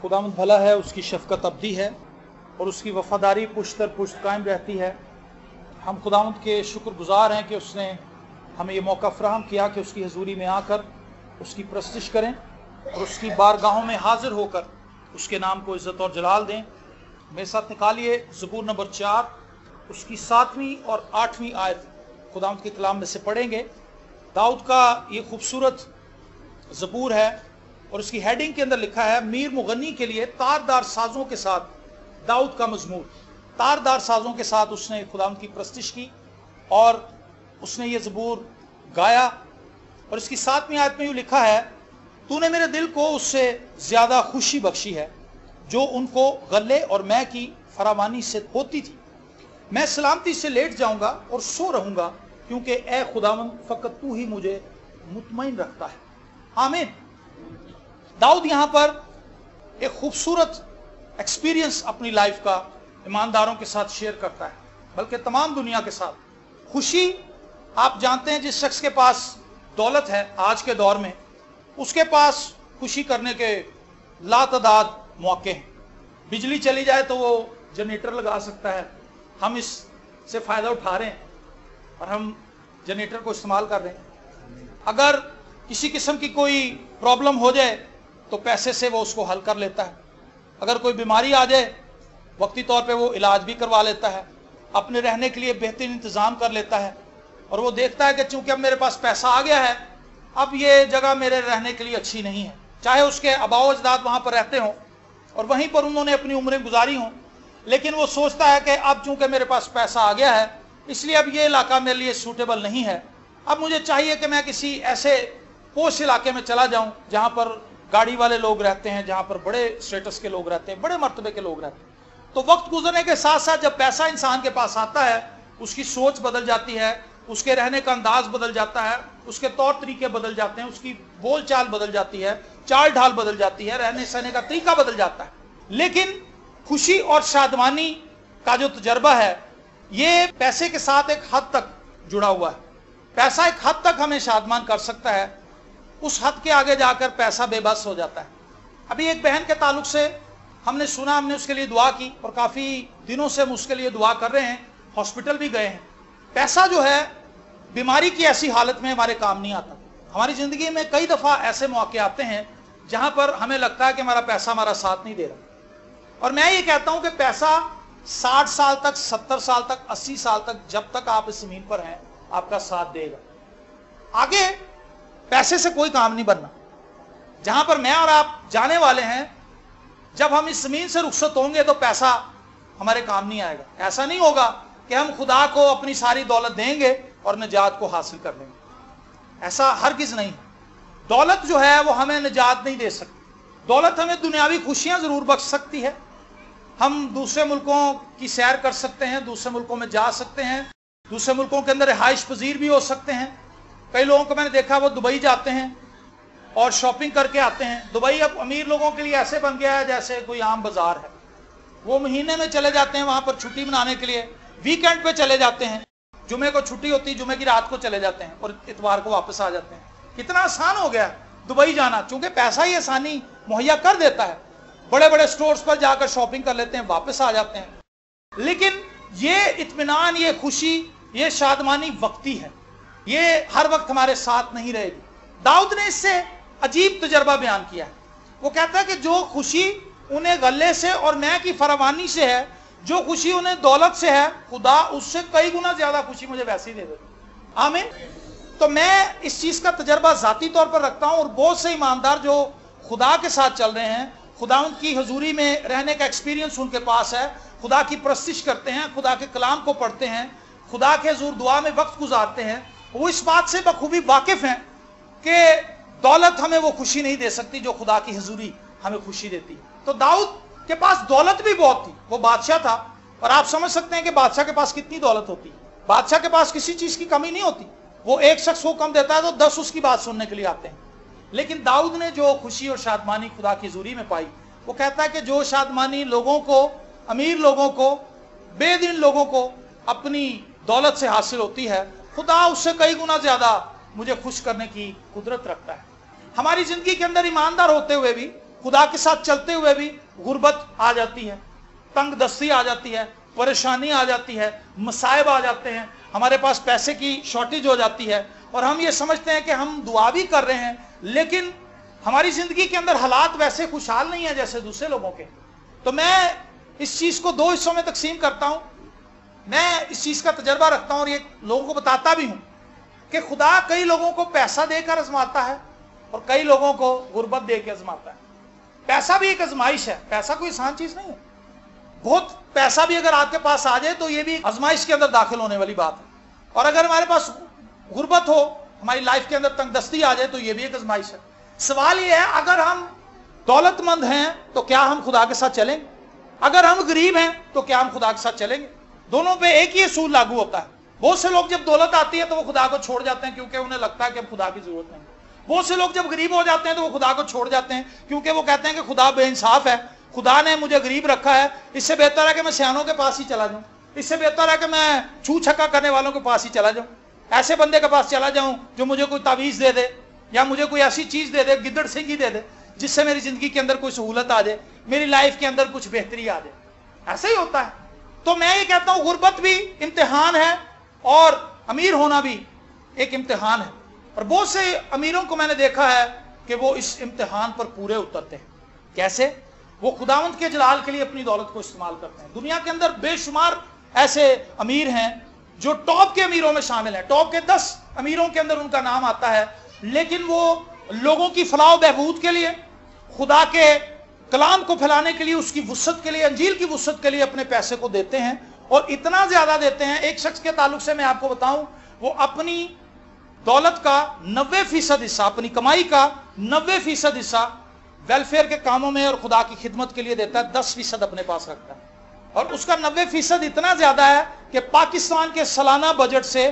खुदावंद भला है, उसकी शफकत अब्दी है और उसकी वफादारी पुश्त दर पुश्त कायम रहती है। हम खुदावंद के शुक्रगुजार हैं कि उसने हमें ये मौका फराहम किया कि उसकी हजूरी में आकर उसकी प्रस्तिश करें और उसकी बारगाहों में हाजिर होकर उसके नाम को इज्जत और जलाल दें। मेरे साथ निकालिए ज़बूर नंबर 4, उसकी 7वीं और 8वीं आयत खुदावंद के कलाम में से पढ़ेंगे। दाऊद का ये खूबसूरत ज़बूर है और उसकी हेडिंग के अंदर लिखा है मीर मुगन्नी के लिए तारदार साजों के साथ दाऊद का मजमूर। तारदार साजों के साथ उसने खुदावंद की प्रस्तिश की और उसने ये ज़बूर गाया। और इसकी 7वीं आयत में यूँ लिखा है, तूने मेरे दिल को उससे ज़्यादा खुशी बख्शी है जो उनको गले और मैं की फरावानी से होती थी। मैं सलामती से लेट जाऊंगा और सो रहूंगा क्योंकि ए खुदावंद फ़कत तू ही मुझे मुतमईन रखता है। आमीन। दाऊद यहाँ पर एक खूबसूरत एक्सपीरियंस अपनी लाइफ का ईमानदारों के साथ शेयर करता है, बल्कि तमाम दुनिया के साथ। खुशी, आप जानते हैं जिस शख्स के पास दौलत है आज के दौर में, उसके पास खुशी करने के लातादाद मौके हैं। बिजली चली जाए तो वो जनरेटर लगा सकता है। हम इससे फ़ायदा उठा रहे हैं और हम जनरेटर को इस्तेमाल कर रहे हैं। अगर किसी किस्म की कोई प्रॉब्लम हो जाए तो पैसे से वो उसको हल कर लेता है। अगर कोई बीमारी आ जाए वक्ती तौर पे वो इलाज भी करवा लेता है, अपने रहने के लिए बेहतरीन इंतज़ाम कर लेता है। और वो देखता है कि चूंकि अब मेरे पास पैसा आ गया है, अब ये जगह मेरे रहने के लिए अच्छी नहीं है। चाहे उसके आबाओ अजदाद वहाँ पर रहते हों और वहीं पर उन्होंने अपनी उम्रें गुजारी हों, लेकिन वो सोचता है कि अब चूंकि मेरे पास पैसा आ गया है इसलिए अब ये इलाका मेरे लिए सूटेबल नहीं है। अब मुझे चाहिए कि मैं किसी ऐसे पोश इलाके में चला जाऊं जहां पर गाड़ी वाले लोग रहते हैं, जहां पर बड़े स्टेटस के लोग रहते हैं, बड़े मर्तबे के लोग रहते हैं। तो वक्त गुजरने के साथ साथ जब पैसा इंसान के पास आता है, उसकी सोच बदल जाती है, उसके रहने का अंदाज बदल जाता है, उसके तौर तरीके बदल जाते हैं, उसकी बोल चाल बदल जाती है, चाल ढाल बदल जाती है, रहने सहने का तरीका बदल जाता है। लेकिन खुशी और शादमानी का जो तजर्बा है ये पैसे के साथ एक हद तक जुड़ा हुआ है। पैसा एक हद तक हमें शादमान कर सकता है, उस हद के आगे जाकर पैसा बेबस हो जाता है। अभी एक बहन के ताल्लुक से हमने सुना, हमने उसके लिए दुआ की और काफ़ी दिनों से हम उसके लिए दुआ कर रहे हैं, हॉस्पिटल भी गए हैं। पैसा जो है बीमारी की ऐसी हालत में हमारे काम नहीं आता। हमारी ज़िंदगी में कई दफ़ा ऐसे मौके आते हैं जहाँ पर हमें लगता है कि हमारा पैसा हमारा साथ नहीं दे रहा। और मैं ये कहता हूँ कि पैसा 60 साल तक, 70 साल तक, 80 साल तक, जब तक आप इस ज़मीन पर हैं आपका साथ देगा। आगे पैसे से कोई काम नहीं बनना। जहां पर मैं और आप जाने वाले हैं, जब हम इस ज़मीन से रुखसत होंगे तो पैसा हमारे काम नहीं आएगा। ऐसा नहीं होगा कि हम खुदा को अपनी सारी दौलत देंगे और निजात को हासिल कर लेंगे। ऐसा हरगिज़ नहीं। दौलत जो है वो हमें निजात नहीं दे सकती। दौलत हमें दुनियावी खुशियां जरूर बख्श सकती है। हम दूसरे मुल्कों की सैर कर सकते हैं, दूसरे मुल्कों में जा सकते हैं, दूसरे मुल्कों के अंदर रिहाइश पजीर भी हो सकते हैं। कई लोगों को मैंने देखा वो दुबई जाते हैं और शॉपिंग करके आते हैं। दुबई अब अमीर लोगों के लिए ऐसे बन गया है जैसे कोई आम बाजार है। वो महीने में चले जाते हैं वहां पर छुट्टी मनाने के लिए, वीकेंड पे चले जाते हैं, जुमे को छुट्टी होती है, जुमे की रात को चले जाते हैं और इतवार को वापस आ जाते हैं। कितना आसान हो गया दुबई जाना, चूंकि पैसा ही आसानी मुहैया कर देता है। बड़े बड़े स्टोर्स पर जाकर शॉपिंग कर लेते हैं, वापस आ जाते हैं। लेकिन ये इत्मीनान, ये खुशी, ये शादमानी वक्ती है, ये हर वक्त हमारे साथ नहीं रहेगी। दाऊद ने इससे अजीब तजर्बा बयान किया है। वो कहता है कि जो खुशी उन्हें गले से और मैं की फरावानी से है, जो खुशी उन्हें दौलत से है, खुदा उससे कई गुना ज्यादा खुशी मुझे वैसे ही दे देता। आमीन। तो मैं इस चीज का तजर्बा जाती तौर पर रखता हूं और बहुत से ईमानदार जो खुदा के साथ चल रहे हैं, खुदा उनकी हजूरी में रहने का एक्सपीरियंस उनके पास है, खुदा की प्रस्तिश करते हैं, खुदा के कलाम को पढ़ते हैं, खुदा के हजूर दुआ में वक्त गुजारते हैं, वो इस बात से बखूबी वाकिफ हैं कि दौलत हमें वो खुशी नहीं दे सकती जो खुदा की हजूरी हमें खुशी देती है। तो दाऊद के पास दौलत भी बहुत थी, वो बादशाह था। और आप समझ सकते हैं कि बादशाह के पास कितनी दौलत होती है। बादशाह के पास किसी चीज की कमी नहीं होती। वो एक शख्स को कम देता है तो 10 उसकी बात सुनने के लिए आते हैं। लेकिन दाऊद ने जो खुशी और शादमानी खुदा की हजूरी में पाई, वो कहता है कि जो शादमानी लोगों को, अमीर लोगों को, बेदीन लोगों को अपनी दौलत से हासिल होती है, खुदा उससे कई गुना ज्यादा मुझे खुश करने की कुदरत रखता है। हमारी जिंदगी के अंदर ईमानदार होते हुए भी खुदा के साथ चलते हुए भी गुर्बत आ जाती है, तंग दस्ती आ जाती है, परेशानी आ जाती है, मसाइब आ जाते हैं, हमारे पास पैसे की शॉर्टेज हो जाती है और हम ये समझते हैं कि हम दुआ भी कर रहे हैं, लेकिन हमारी जिंदगी के अंदर हालात वैसे खुशहाल नहीं है जैसे दूसरे लोगों के। तो मैं इस चीज को दो हिस्सों में तकसीम करता हूं। मैं इस चीज का तजर्बा रखता हूं और ये लोगों को बताता भी हूं कि खुदा कई लोगों को पैसा देकर आजमाता है और कई लोगों को गुर्बत देकर आजमाता है। पैसा भी एक आजमाइश है, पैसा कोई आसान चीज नहीं है। बहुत पैसा भी अगर आपके पास आ जाए तो ये भी आजमाइश के अंदर दाखिल होने वाली बात है, और अगर हमारे पास गुर्बत हो, हमारी लाइफ के अंदर तंगदस्ती आ जाए तो ये भी एक आजमाइश है। सवाल ये है, अगर हम दौलतमंद हैं तो क्या हम खुदा के साथ चलेंगे? अगर हम गरीब हैं तो क्या हम खुदा के साथ चलेंगे? दोनों पे एक ही असूल लागू होता है। बहुत से लोग जब दौलत आती है तो वो खुदा को छोड़ जाते हैं क्योंकि उन्हें लगता है कि अब खुदा की जरूरत नहीं। बहुत से लोग जब गरीब हो जाते हैं तो वो खुदा को छोड़ जाते हैं क्योंकि वो कहते हैं कि खुदा बेइंसाफ है, खुदा ने मुझे गरीब रखा है, इससे बेहतर है कि मैं सियानों के पास ही चला जाऊं, इससे बेहतर है कि मैं छू छक्का करने वालों के पास ही चला जाऊं, ऐसे बंदे के पास चला जाऊं जो मुझे कोई तावीज दे दे या मुझे कोई ऐसी चीज दे दे, गिद्दड़ सिंह ही दे दे, जिससे मेरी जिंदगी के अंदर कोई सहूलत आ जाए, मेरी लाइफ के अंदर कुछ बेहतरी आ जाए। ऐसा ही होता है। तो मैं ये कहता हूं गुर्बत भी इम्तिहान है और अमीर होना भी एक इम्तिहान है, और बहुत से अमीरों को मैंने देखा है कि वो इस इम्तिहान पर पूरे उतरते हैं। कैसे? वो खुदावंद के जलाल के लिए अपनी दौलत को इस्तेमाल करते हैं। दुनिया के अंदर बेशुमार ऐसे अमीर हैं जो टॉप के अमीरों में शामिल हैं, टॉप के 10 अमीरों के अंदर उनका नाम आता है, लेकिन वो लोगों की फलाह बहबूद के लिए, खुदा के कलाम को फैलाने के लिए, उसकी वुसअत के लिए, अंजील की वुसअत के लिए अपने पैसे को देते हैं, और इतना ज्यादा देते हैं। एक शख्स के ताल्लुक से मैं आपको बताऊं, वो अपनी दौलत का 90% हिस्सा, अपनी कमाई का 90% हिस्सा वेलफेयर के कामों में और खुदा की खिदमत के लिए देता है, 10% अपने पास रखता है, और उसका 90% इतना ज्यादा है कि पाकिस्तान के सालाना बजट से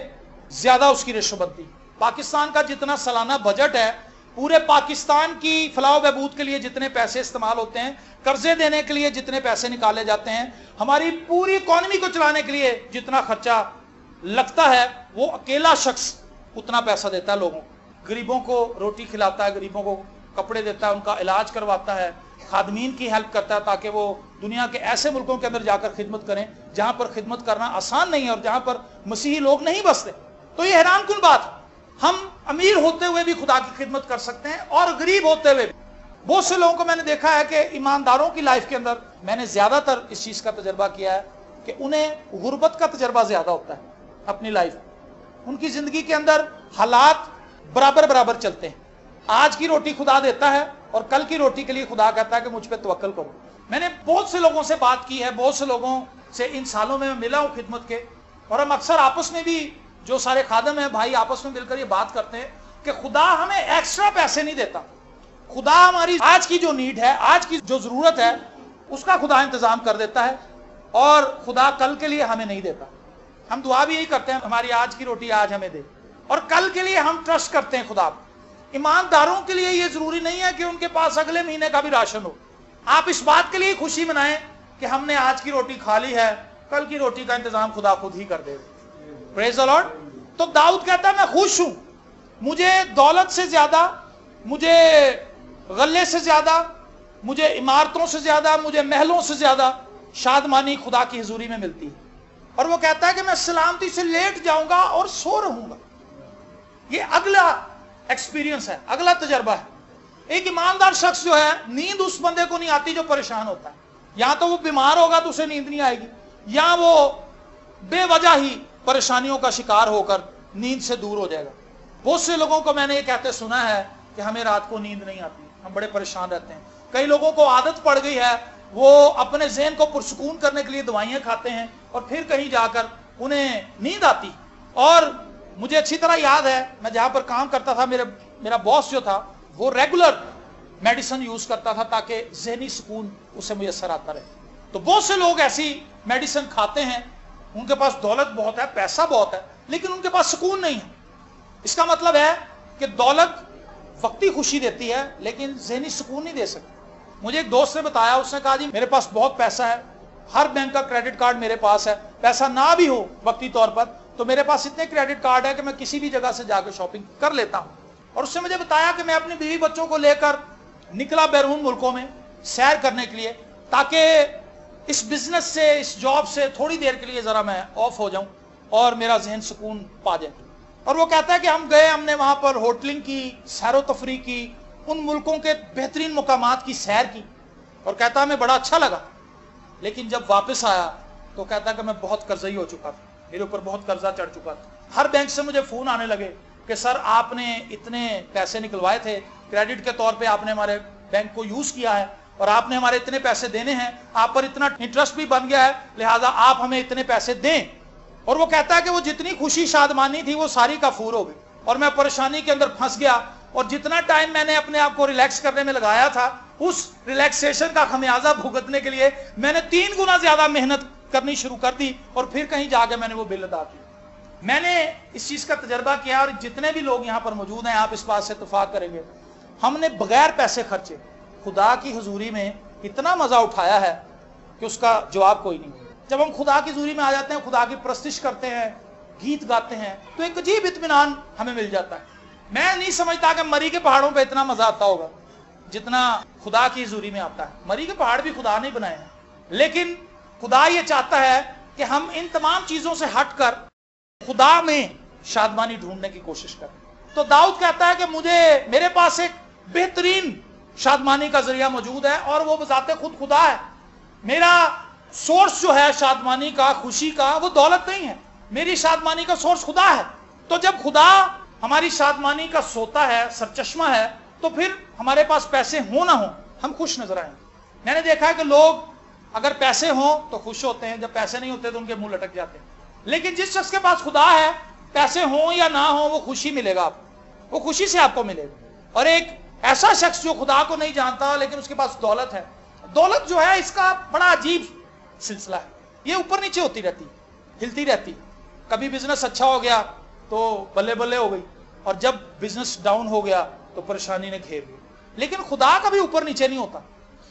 ज्यादा उसकी रिश्वतबंदी। पाकिस्तान का जितना सालाना बजट है, पूरे पाकिस्तान की फलाह बहबूद के लिए जितने पैसे इस्तेमाल होते हैं, कर्जे देने के लिए जितने पैसे निकाले जाते हैं, हमारी पूरी इकॉनमी को चलाने के लिए जितना खर्चा लगता है, वो अकेला शख्स उतना पैसा देता है लोगों को। गरीबों को रोटी खिलाता है, गरीबों को कपड़े देता है, उनका इलाज करवाता है, खादमीन की हेल्प करता है ताकि वो दुनिया के ऐसे मुल्कों के अंदर जाकर खिदमत करें जहां पर खिदमत करना आसान नहीं है और जहां पर मसीही लोग नहीं बसते। तो ये हैरान कुन बात, हम अमीर होते हुए भी खुदा की खिदमत कर सकते हैं और गरीब होते हुए भी। बहुत से लोगों को मैंने देखा है कि ईमानदारों की लाइफ के अंदर मैंने ज्यादातर इस चीज का तजर्बा किया है कि उन्हें गुर्बत का तजर्बा ज्यादा होता है अपनी लाइफ। उनकी जिंदगी के अंदर हालात बराबर बराबर चलते हैं। आज की रोटी खुदा देता है और कल की रोटी के लिए खुदा कहता है कि मुझ पर तवक्कल करो। मैंने बहुत से लोगों से बात की है, बहुत से लोगों से इन सालों में मिला हूं खिदमत के, और हम अक्सर आपस में भी, जो सारे खादम हैं भाई, आपस में मिलकर ये बात करते हैं कि खुदा हमें एक्स्ट्रा पैसे नहीं देता। खुदा हमारी आज की जो नीड है, आज की जो जरूरत है, उसका खुदा इंतजाम कर देता है, और खुदा कल के लिए हमें नहीं देता। हम दुआ भी यही करते हैं, हमारी आज की रोटी आज हमें दे, और कल के लिए हम ट्रस्ट करते हैं खुदा। ईमानदारों के लिए यह जरूरी नहीं है कि उनके पास अगले महीने का भी राशन हो। आप इस बात के लिए खुशी मनाएं कि हमने आज की रोटी खा ली है, कल की रोटी का इंतजाम खुदा खुद ही कर देगा। Praise the Lord. तो दाऊद कहता है मैं खुश हूं, मुझे दौलत से ज्यादा, मुझे गल्ले से ज्यादा, मुझे इमारतों से ज्यादा, मुझे महलों से ज्यादा शादमानी खुदा की हुजूरी में मिलती है। और वो कहता है कि मैं सलामती से लेट जाऊंगा और सो रहूंगा। ये अगला एक्सपीरियंस है, अगला तजर्बा है। एक ईमानदार शख्स जो है, नींद उस बंदे को नहीं आती जो परेशान होता है। या तो वो बीमार होगा तो उसे नींद नहीं आएगी, या वो बेवजह ही परेशानियों का शिकार होकर नींद से दूर हो जाएगा। बहुत से लोगों को मैंने ये कहते सुना है कि हमें रात को नींद नहीं आती, हम बड़े परेशान रहते हैं। कई लोगों को आदत पड़ गई है, वो अपने ज़हन को पुरसुकून करने के लिए दवाइयां खाते हैं और फिर कहीं जाकर उन्हें नींद आती। और मुझे अच्छी तरह याद है, मैं जहां पर काम करता था, मेरा बॉस जो था वो रेगुलर मेडिसिन यूज करता था ताकि ज़हनी सुकून उसे मुयसर आता रहे। तो बहुत से लोग ऐसी मेडिसिन खाते हैं, उनके पास दौलत बहुत है, पैसा बहुत है, लेकिन उनके पास सुकून नहीं है। इसका मतलब है कि दौलत वक्ती खुशी देती है लेकिन ज़हनी सुकून नहीं दे सकती। मुझे एक दोस्त ने बताया, उसने कहा जी मेरे पास बहुत पैसा है, हर बैंक का क्रेडिट कार्ड मेरे पास है, पैसा ना भी हो वक्ती तौर पर तो मेरे पास इतने क्रेडिट कार्ड है कि मैं किसी भी जगह से जाकर शॉपिंग कर लेता हूं। और उसने मुझे बताया कि मैं अपनी बीवी बच्चों को लेकर निकला बैरून मुल्कों में सैर करने के लिए, ताकि इस बिजनेस से, इस जॉब से थोड़ी देर के लिए जरा मैं ऑफ हो जाऊं और मेरा जहन सुकून पा जाए। और वो कहता है कि हम गए, हमने वहां पर होटलिंग की, सैरो तफरी की, उन मुल्कों के बेहतरीन मुकामात की सैर की, और कहता हमें बड़ा अच्छा लगा। लेकिन जब वापस आया तो कहता कि मैं बहुत कर्जई हो चुका था, मेरे ऊपर बहुत कर्जा चढ़ चुका था। हर बैंक से मुझे फोन आने लगे कि सर आपने इतने पैसे निकलवाए थे, क्रेडिट के तौर पे आपने हमारे बैंक को यूज किया है और आपने हमारे इतने पैसे देने हैं, आप पर इतना इंटरेस्ट भी बन गया है, लिहाजा आप हमें इतने पैसे दें। और वो कहता है कि वो जितनी खुशी शादमानी थी वो सारी काफूर हो गई और मैं परेशानी के अंदर फंस गया, और जितना टाइम मैंने अपने आप को रिलैक्स करने में लगाया था, उस रिलैक्सेशन का खमियाजा भुगतने के लिए मैंने 3 गुना ज्यादा मेहनत करनी शुरू कर दी, और फिर कहीं जाके मैंने वो बिल अदा किया। मैंने इस चीज का तजर्बा किया, और जितने भी लोग यहां पर मौजूद हैं आप इस बात से इत्तेफाक करेंगे, हमने बगैर पैसे खर्चे खुदा की हुजूरी में इतना मजा उठाया है कि उसका जवाब कोई नहीं। जब हम खुदा की हुजूरी में आ जाते हैं, खुदा की प्रस्तिश करते हैं, गीत गाते हैं, तो एक अजीब इत्मीनान हमें मिल जाता है। मैं नहीं समझता कि मरी के पहाड़ों पे इतना मजा आता होगा जितना खुदा की हुजूरी में आता है। मरी के पहाड़ भी खुदा ने बनाए हैं, लेकिन खुदा ये चाहता है कि हम इन तमाम चीजों से हटकर खुदा में शादमानी ढूंढने की कोशिश करें। तो दाऊद कहता है कि मेरे पास एक बेहतरीन शादमानी का जरिया मौजूद है, और वो बजाते खुद खुदा है। मेरा सोर्स जो है शादमानी का, खुशी का, वो दौलत नहीं है, मेरी शादमानी का सोर्स खुदा है। तो जब खुदा हमारी शादमानी का सोता है, सरचश्मा है, तो फिर हमारे पास पैसे हो ना हो हम खुश नजर आएंगे। मैंने देखा है कि लोग अगर पैसे हों तो खुश होते हैं, जब पैसे नहीं होते तो उनके मुंह लटक जाते हैं। लेकिन जिस शख्स के पास खुदा है, पैसे हों या ना हो, वो खुशी मिलेगा आपको, वो खुशी से आपको मिलेगा। और एक ऐसा शख्स जो खुदा को नहीं जानता लेकिन उसके पास दौलत है, दौलत जो है इसका बड़ा अजीब सिलसिला है, ये ऊपर नीचे होती रहती, हिलती रहती। कभी बिजनेस अच्छा हो गया तो बल्ले बल्ले हो गई, और जब बिजनेस डाउन हो गया तो परेशानी ने घेर ली। लेकिन खुदा कभी ऊपर नीचे नहीं होता,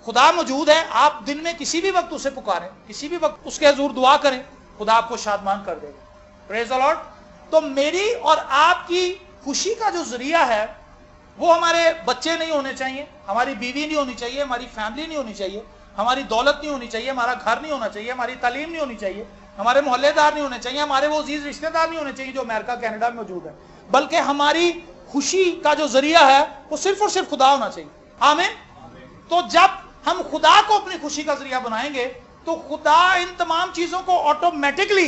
खुदा मौजूद है। आप दिन में किसी भी वक्त उसे पुकारें, किसी भी वक्त उसके हुजूर दुआ करें, खुदा आपको शादमान कर देगा। Praise the Lord. तो मेरी और आपकी खुशी का जो जरिया है वो हमारे बच्चे नहीं होने चाहिए, हमारी बीवी नहीं होनी चाहिए, हमारी फैमिली नहीं होनी चाहिए, हमारी दौलत नहीं होनी चाहिए, हमारा घर नहीं होना चाहिए, हमारी तालीम नहीं होनी चाहिए, हमारे मोहल्लेदार नहीं होने चाहिए, हमारे वो अजीज रिश्तेदार नहीं होने चाहिए जो अमेरिका कनाडा में मौजूद है, बल्कि हमारी खुशी का जो जरिया है वो सिर्फ और सिर्फ खुदा होना चाहिए। आमीन। तो जब हम खुदा को अपनी खुशी का जरिया बनाएंगे तो खुदा इन तमाम चीजों को ऑटोमेटिकली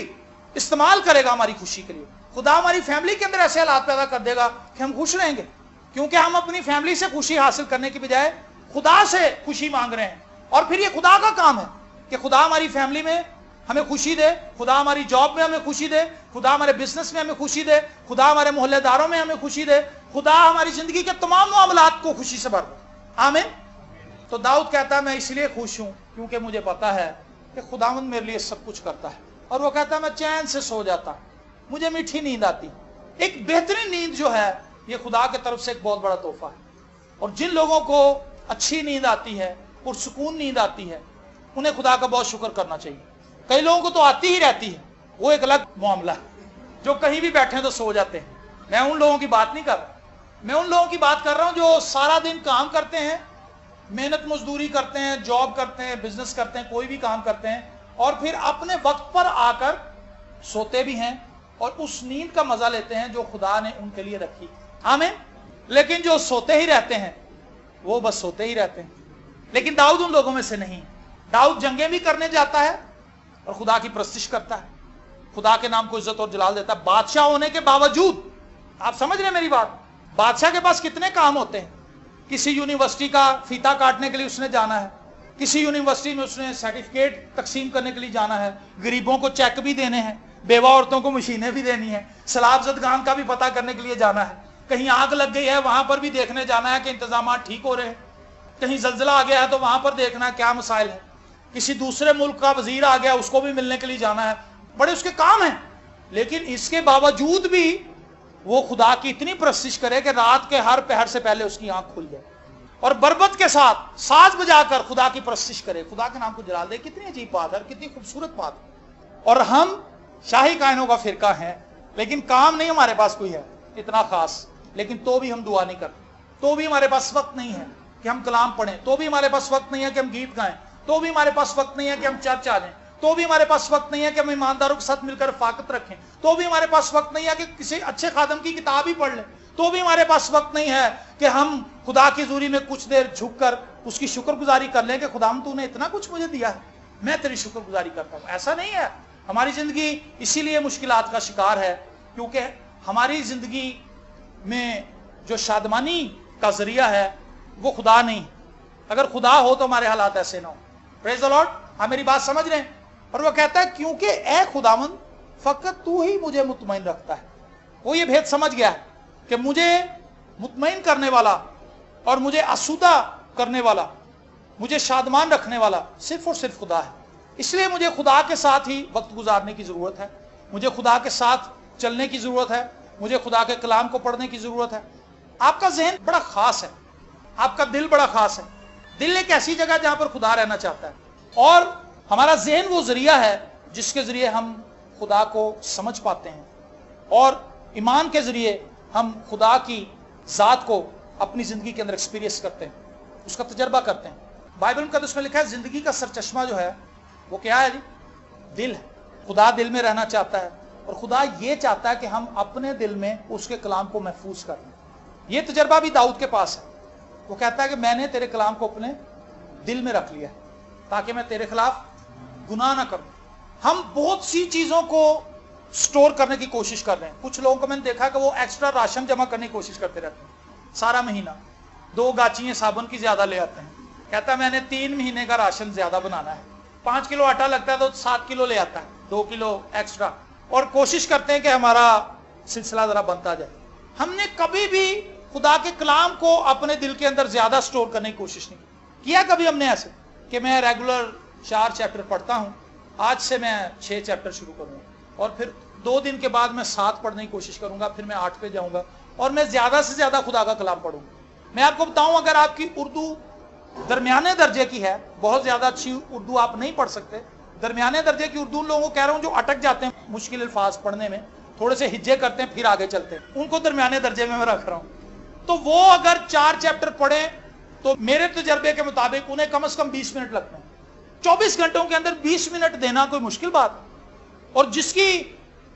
इस्तेमाल करेगा हमारी खुशी के लिए। खुदा हमारी फैमिली के अंदर ऐसे हालात पैदा कर देगा कि हम खुश रहेंगे, क्योंकि हम अपनी फैमिली से खुशी हासिल करने की बजाय खुदा से खुशी मांग रहे हैं। और फिर ये खुदा का काम है कि खुदा हमारी फैमिली में हमें खुशी दे, खुदा हमारी जॉब में हमें खुशी दे, खुदा हमारे बिजनेस में हमें खुशी दे, खुदा हमारे मोहल्लेदारों में हमें खुशी दे, खुदा हमारी जिंदगी के तमाम मामलात को खुशी से भर दे। आमीन। तो दाऊद कहता है मैं इसलिए खुश हूं क्योंकि मुझे पता है कि खुदावंद मेरे लिए सब कुछ करता है। और वो कहता है मैं चैन से सो जाता, मुझे मीठी नींद आती। एक बेहतरीन नींद जो है ये खुदा की तरफ से एक बहुत बड़ा तोहफा है। और जिन लोगों को अच्छी नींद आती है, पुरसुकून नींद आती है, उन्हें खुदा का बहुत शुक्र करना चाहिए। कई लोगों को तो आती ही रहती है, वो एक अलग मामला है, जो कहीं भी बैठे तो सो जाते हैं। मैं उन लोगों की बात नहीं कर रहा, मैं उन लोगों की बात कर रहा हूं जो सारा दिन काम करते हैं, मेहनत मजदूरी करते हैं, जॉब करते हैं, बिजनेस करते हैं, कोई भी काम करते हैं, और फिर अपने वक्त पर आकर सोते भी हैं और उस नींद का मजा लेते हैं जो खुदा ने उनके लिए रखी। आमीन। लेकिन जो सोते ही रहते हैं वो बस सोते ही रहते हैं। लेकिन दाऊद उन लोगों में से नहीं। दाऊद जंगें भी करने जाता है और खुदा की प्रस्तिश करता है, खुदा के नाम को इज्जत और जलाल देता है बादशाह होने के बावजूद। आप समझ रहे हैं मेरी बात? बादशाह के पास कितने काम होते हैं। किसी यूनिवर्सिटी का फीता काटने के लिए उसने जाना है, किसी यूनिवर्सिटी में उसने सर्टिफिकेट तकसीम करने के लिए जाना है, गरीबों को चेक भी देने हैं, बेवा औरतों को मशीनें भी देनी है, सलाब जदगान का भी पता करने के लिए जाना है, कहीं आग लग गई है वहां पर भी देखने जाना है कि इंतजाम ठीक हो रहे हैं, कहीं जलजिला आ गया है तो वहां पर देखना है क्या मसाइल है, किसी दूसरे मुल्क का वजीर आ गया उसको भी मिलने के लिए जाना है। बड़े उसके काम हैं। लेकिन इसके बावजूद भी वो खुदा की इतनी प्रस्तिश करे कि रात के हर पहर से पहले उसकी आंख खुल जाए और बरबत के साथ साज बजाकर खुदा की प्रस्तिश करे, खुदा के नाम को जलाल दे। कितनी अजीब बात है, कितनी खूबसूरत बात है। और हम शाही कायनों का फिरका है, लेकिन काम नहीं हमारे पास कोई है इतना खास, लेकिन तो भी हम दुआ नहीं करते, तो भी हमारे पास वक्त नहीं है کہ ہم کلام پڑھیں، تو بھی ہمارے پاس وقت نہیں ہے کہ ہم گیت گائیں، تو بھی ہمارے پاس وقت نہیں ہے کہ ہم چرچ آ جائیں، تو بھی ہمارے پاس وقت نہیں ہے کہ ہم ایمانداروں کے ساتھ مل کر رفاقت رکھیں، تو بھی ہمارے پاس وقت نہیں ہے کہ کسی اچھے خادم کی کتاب ہی پڑھ لیں، تو بھی ہمارے پاس وقت نہیں ہے کہ ہم خدا کی حضوری میں کچھ دیر جھک کر اس کی شکر گزاری کر لیں کہ خداوند تو نے اتنا کچھ مجھے دیا ہے، میں تیری شکر گزاری کرتا ہوں۔ ایسا نہیں ہے۔ ہماری زندگی اسی لیے مشکلات کا شکار ہے کیونکہ ہماری زندگی میں جو شادمانی کا ذریعہ ہے وہ خدا نہیں۔ اگر خدا ہو تو ہمارے حالات ایسے نہ ہو۔ پریز دی لارڈ، آپ میری بات سمجھ رہے ہیں؟ اور وہ کہتا ہے کیونکہ اے خداوند فقط تو ہی مجھے مطمئن رکھتا ہے۔ وہ یہ بھید سمجھ گیا ہے کہ مجھے مطمئن کرنے والا اور مجھے آسودہ کرنے والا، مجھے شادمان رکھنے والا صرف اور صرف خدا ہے۔ اس لیے مجھے خدا کے ساتھ ہی وقت گزارنے کی ضرورت ہے، مجھے خدا کے ساتھ چلنے کی ضرورت ہے، مجھے خدا کے کلام کو پڑھنے کی ضرورت ہے۔ آپ کا ذہن بڑا خاص ہے، آپ کا دل بڑا خاص ہے۔ دل ایک ایسی جگہ جہاں پر خدا رہنا چاہتا ہے، اور ہمارا ذہن وہ ذریعہ ہے جس کے ذریعے ہم خدا کو سمجھ پاتے ہیں، اور ایمان کے ذریعے ہم خدا کی ذات کو اپنی زندگی کے اندر ایکسپیرینس کرتے ہیں، اس کا تجربہ کرتے ہیں۔ بائبل مقدس میں لکھا ہے زندگی کا سرچشمہ جو ہے وہ کیا ہے جی؟ دل ہے۔ خدا دل میں رہنا چاہتا ہے، اور خدا یہ چاہتا ہے کہ ہم اپنے دل میں اس کے کلام کو محفوظ کر لیں۔ یہ تجربہ بھی داؤد کے پاس ہے۔ وہ کہتا ہے کہ میں نے تیرے کلام کو اپنے دل میں رکھ لیا ہے تاکہ میں تیرے خلاف گناہ نہ کروں۔ ہم بہت سی چیزوں کو سٹور کرنے کی کوشش کر رہے ہیں۔ کچھ لوگوں کو میں نے دیکھا کہ وہ ایکسٹرا راشن جمع کرنے کی کوشش کرتے رہتے ہیں سارا مہینہ، 2 گاچیاں صابن کی زیادہ لے آتے ہیں۔ کہتا ہے میں نے 3 مہینے کا راشن زیادہ بنانا ہے، 5 کلو آٹا لگتا ہے تو 7 کلو لے آتا ہے، 2 کلو ایکسٹرا، اور کوشش کرتے ہیں کہ ہمارا سلسلہ ذرا بنتا جائے۔ ہم نے کبھی بھی خدا کے کلام کو اپنے دل کے اندر زیادہ سٹور کرنے کی کوشش نہیں کیا۔ کبھی ہم نے ایسے کہ میں ریگولر 4 چیپٹر پڑھتا ہوں، آج سے میں 6 چیپٹر شروع کروں گا، اور پھر 2 دن کے بعد میں 7 پڑھنے کی کوشش کروں گا، پھر میں 8 پہ جاؤں گا، اور میں زیادہ سے زیادہ خدا کا کلام پڑھوں گا۔ میں آپ کو بتاؤں، اگر آپ کی اردو درمیانے درجے کی ہے، بہت زیادہ اچھی اردو آپ نہیں پڑھ سکتے، درمیانے درجے کی اردو ان لوگوں کو کہہ رہا ہوں جو اٹک جاتے ہیں مشکل الفاظ پڑھنے میں، تھوڑے سے ہجے کرتے ہیں پھر آگے چلتے ہیں، ان کو درمیانے درجے میں رکھ رہا ہوں۔ تو وہ اگر 4 چیپٹر پڑھیں تو میرے تجربے کے مطابق انہیں کم از کم 20 منٹ لگتے ہیں۔ 24 گھنٹوں کے اندر 20 منٹ دینا کوئی مشکل بات، اور جس کی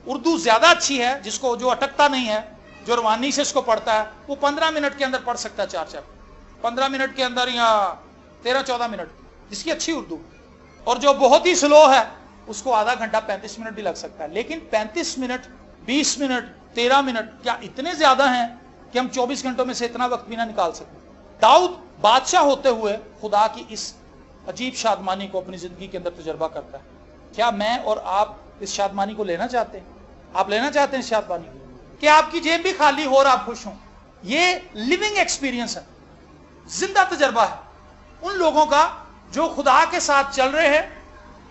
اردو زیادہ اچھی ہے، جس کو جو اٹکتا نہیں ہے، جو روانی سے اس کو پڑھتا ہے، وہ 15 منٹ کے اندر پڑھ سکتا ہے 4 چیپٹر، 15 منٹ کے اندر یا 13-14 منٹ، جس کی اچھی اردو۔ اور جو بہت ہی سلو ہے اس کو آدھا گھنٹہ 35 منٹ بھی لگ سکتا ہے۔ لیکن 35 منٹ 20 منٹ 13 منٹ کیا اتنے زیادہ ہیں کہ ہم 24 گھنٹوں میں سے اتنا وقت بھی نہ نکال سکتے؟ داؤد بادشاہ ہوتے ہوئے خدا کی اس عجیب شادمانی کو اپنی زندگی کے اندر تجربہ کرتا ہے۔ کیا میں اور آپ اس شادمانی کو لینا چاہتے ہیں؟ آپ لینا چاہتے ہیں اس شادمانی کو کہ آپ کی جیب بھی خالی ہو اور آپ خوش ہوں؟ یہ لیونگ ایکسپیرینس ہے، زندہ تجربہ ہے ان لوگوں کا جو خدا کے ساتھ چل رہے ہیں،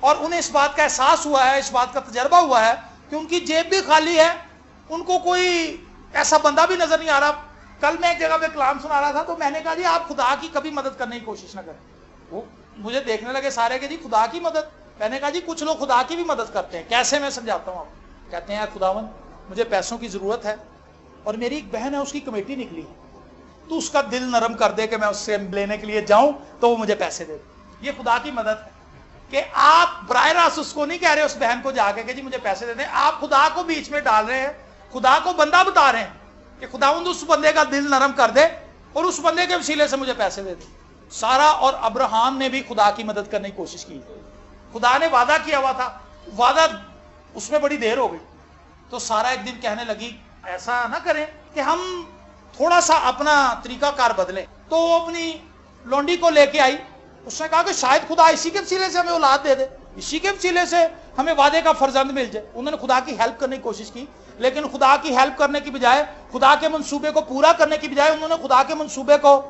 اور انہیں اس بات کا احساس ہوا ہے، اس بات کا تجربہ ہوا ہے کہ ان کی جیب بھی خالی ہے، ان کو کوئی ایسا بندہ بھی نظر نہیں آ رہا۔ کل میں ایک جگہ پہ کلام سنا رہا تھا تو میں نے کہا جی آپ خدا کی کبھی مدد کرنے کی کوشش نہ کریں۔ وہ مجھے دیکھنے لگے سارے کہ جی خدا کی مدد؟ میں نے کہا جی کچھ لوگ خدا کی بھی مدد کرتے ہیں۔ کیسے؟ میں سمجھاتا ہوں آپ۔ کہتے ہیں خداوند مجھے پیسوں کی ضرورت ہے، اور میری ایک بہن ہے اس کی کمیٹی نکلی ہے، تو اس کا دل نرم کر دے کہ میں اس سے لینے کے لیے جاؤں تو وہ مجھے پیسے دے دے۔ یہ خدا کی مدد ہے کہ آپ براہ راست اس کو نہیں کہہ رہے اس بہن کو جا کے کہ جی مجھے پیسے دے دیں، آپ خدا کو بیچ میں ڈال رہے ہیں، خدا کو بندہ بتا رہے ہیں کہ خداوند اس بندے کا دل نرم کر دے اور اس بندے کے وسیلے سے مجھے پیسے دے دے۔ سارا اور ابراہام نے بھی خدا کی مدد کرنے کی کوشش کی۔ خدا نے وعدہ کیا ہوا تھا، وعدہ اس میں بڑی دیر ہو گئی، تو سارا ایک دن کہنے لگی ایسا نہ کریں کہ ہم تھوڑا سا اپنا طریقہ کار بدلیں۔ تو وہ اپنی لونڈی کو لے کے آئی، اس نے کہا کہ شاید خدا اسی کے وسیلے سے ہمیں اولاد دے دے، اسی کے وسیلے سے ہمیں وعدے کا فرزند مل جائے۔ انہوں نے خدا کی ہیلپ کرنے کی کوشش کی، لیکن خدا کی ہیلپ کرنے کی بجائے، خدا کے منصوبے کو پورا کرنے کی بجائے انہوں نے خدا کے منصوبے کو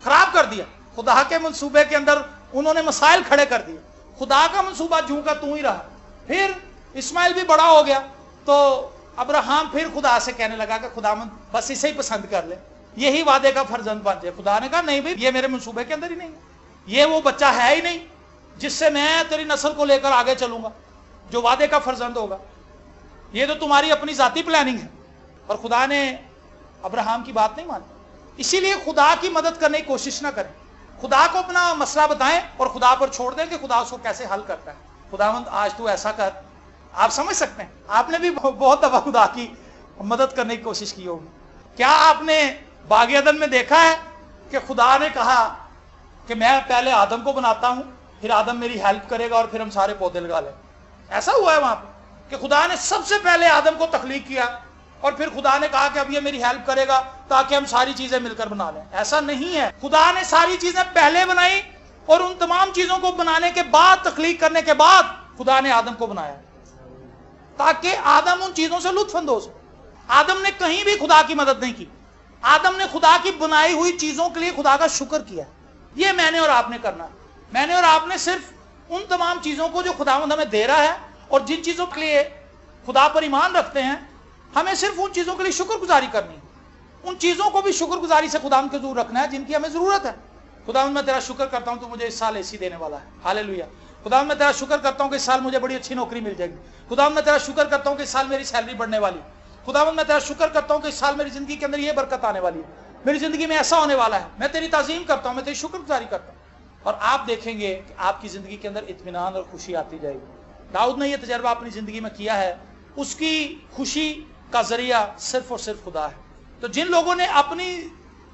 خراب کر دیا۔ خدا کے منصوبے کے اندر انہوں نے مسائل کھڑے کر دیے۔ خدا کا منصوبہ جوں کا توں ہی رہا۔ پھر اسماعیل بھی بڑا ہو گیا تو ابراہام پھر خدا سے کہنے لگا کہ خداوند بس اسے ہی پسند کر لے، یہی وعدے کا فرزند بن جائے۔ خدا نے کہا نہیں بھائی، یہ میرے منصوبے کے اندر ہی نہیں ہے، یہ وہ بچہ ہے ہی نہیں جس سے میں تیری نسل کو لے کر آگے چلوں گا، جو وعدے کا فرزند ہوگا۔ یہ تو تمہاری اپنی ذاتی پلاننگ ہے۔ اور خدا نے ابراہام کی بات نہیں مانی۔ اسی لیے خدا کی مدد کرنے کی کوشش نہ کریں۔ خدا کو اپنا مسئلہ بتائیں اور خدا پر چھوڑ دیں کہ خدا اس کو کیسے حل کرتا ہے. خداوند آج تو ایسا کر. آپ سمجھ سکتے ہیں آپ نے بھی بہت دفعہ خدا کی مدد کرنے کی کوشش کی ہوگی. کیا آپ نے باغ عدن میں دیکھا ہے کہ خدا نے کہا کہ میں پہلے آدم کو بناتا ہوں, پھر آدم میری ہیلپ کرے گا اور پھر ہم سارے پودے لگا لیں؟ ایسا ہوا ہے وہاں پہ کہ خدا نے سب سے پہلے آدم کو تخلیق کیا اور پھر خدا نے کہا کہ اب یہ میری ہیلپ کرے گا تاکہ ہم ساری چیزیں مل کر بنا لیں؟ ایسا نہیں ہے. خدا نے ساری چیزیں پہلے بنائی اور ان تمام چیزوں کو بنانے کے بعد, تخلیق کرنے کے بعد خدا نے آدم کو بنایا تاکہ آدم ان چیزوں سے لطف اندوز ہو. آدم نے کہیں بھی خدا کی مدد نہیں کی. آدم نے خدا کی بنائی ہوئی چیزوں کے لیے خدا کا شکر کیا. یہ میں نے اور آپ نے کرنا. میں نے اور آپ نے صرف ان تمام چیزوں کو جو خداوند ہمیں دے رہا ہے اور جن چیزوں کے لیے خدا پر ایمان رکھتے ہیں, ہمیں صرف ان چیزوں کے لیے شکر گزاری کرنی ہے. ان چیزوں کو بھی شکر گزاری سے خداوند کے حضور رکھنا ہے جن کی ہمیں ضرورت ہے. خداوند میں تیرا شکر کرتا ہوں تو مجھے اس سال اے سی دینے والا ہے. ہاللیلویا. خداوند میں تیرا شکر کرتا ہوں کہ اس سال مجھے بڑی اچھی نوکری مل جائے گی. خداوند میں تیرا شکر کرتا ہوں کہ اس سال میری سیلری بڑھنے والی. خداوند میں تیرا شکر کرتا ہوں کہ اس سال میری زندگی کے اندر یہ برکت آنے والی ہے, میری زندگی میں ایسا ہونے والا ہے. میں تیری تعظیم کرتا ہوں, میں تیری شکر گزاری کرتا ہوں. اور آپ دیکھیں گے کہ آپ کی زندگی کے اندر اطمینان اور خوشی آتی جائے گی. داؤد نے یہ تجربہ اپنی زندگی میں کیا ہے. اس کی خوشی کا ذریعہ صرف اور صرف خدا ہے. تو جن لوگوں نے اپنی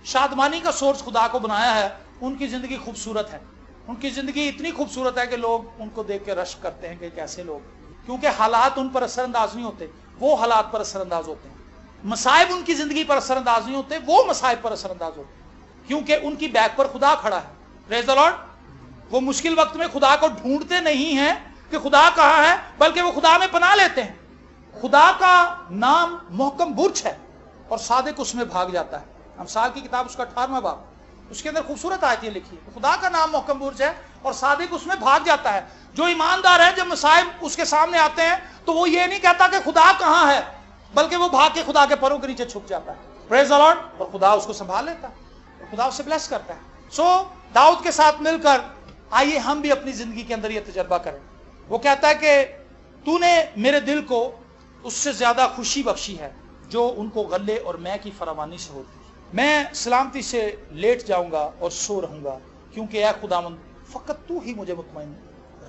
شادمانی کا سورس خدا کو بنایا ہے, ان کی زندگی خوبصورت ہے. ان کی زندگی اتنی خوبصورت ہے کہ لوگ ان کو دیکھ کے رشک کرتے ہیں کہ کیسے لوگ, کیونکہ حالات ان پر اثر انداز نہیں ہوتے, وہ حالات پر اثر انداز ہوتے ہیں. مصائب ان کی زندگی پر اثر انداز نہیں ہوتے, وہ مصائب پر اثر انداز ہوتے ہیں, کیونکہ ان کی بیک پر خدا کھڑا ہے. پریز دی لارڈ. وہ مشکل وقت میں خدا کو ڈھونڈتے نہیں ہیں کہ خدا کہاں ہے, بلکہ وہ خدا میں پناہ لیتے ہیں. خدا کا نام محکم برج ہے اور صادق اس میں بھاگ جاتا ہے. امثال کی کتاب اس کا 18واں باب, اس کے اندر خوبصورت آیتیں لکھی ہے. خدا کا نام محکم برج ہے اور صادق اس میں بھاگ جاتا ہے. جو ایماندار ہے, جب مصائب اس کے سامنے آتے ہیں تو وہ یہ نہیں کہتا کہ خدا کہاں ہے, بلکہ وہ بھاگ کے خدا کے پروں کے نیچے چھپ جاتا ہے. پریز دی لارڈ. اور خدا اس کو سنبھال لیتا ہے اور خدا اسے بلیس کرتا ہے. سو داؤد کے ساتھ مل کر آئیے ہم بھی اپنی زندگی کے اندر یہ تجربہ کریں. وہ کہتا ہے کہ تو نے میرے دل کو اس سے زیادہ خوشی بخشی ہے جو ان کو غلے اور میں کی فراوانی سے ہوتی. میں سلامتی سے لیٹ جاؤں گا اور سو رہوں گا, کیونکہ اے خداوند فقط تو ہی مجھے مطمئن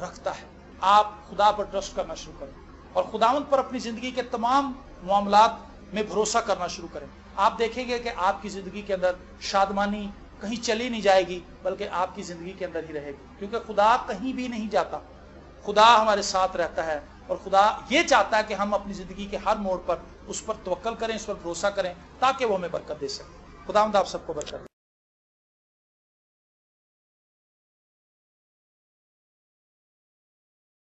رکھتا ہے. آپ خدا پر ٹرسٹ کرنا شروع کریں اور خداوند پر اپنی زندگی کے تمام معاملات میں بھروسہ کرنا شروع کریں. آپ دیکھیں گے کہ آپ کی زندگی کے اندر شادمانی کہیں چلی نہیں جائے گی, بلکہ آپ کی زندگی کے اندر ہی رہے گی, کیونکہ خدا کہیں بھی نہیں جاتا. خدا ہمارے ساتھ رہتا ہے اور خدا یہ چاہتا ہے کہ ہم اپنی زندگی کے ہر موڑ پر اس پر توکل کریں, اس پر بھروسہ کریں, تاکہ وہ ہمیں برکت دے سکے. خداوند آپ سب کو برکت دے.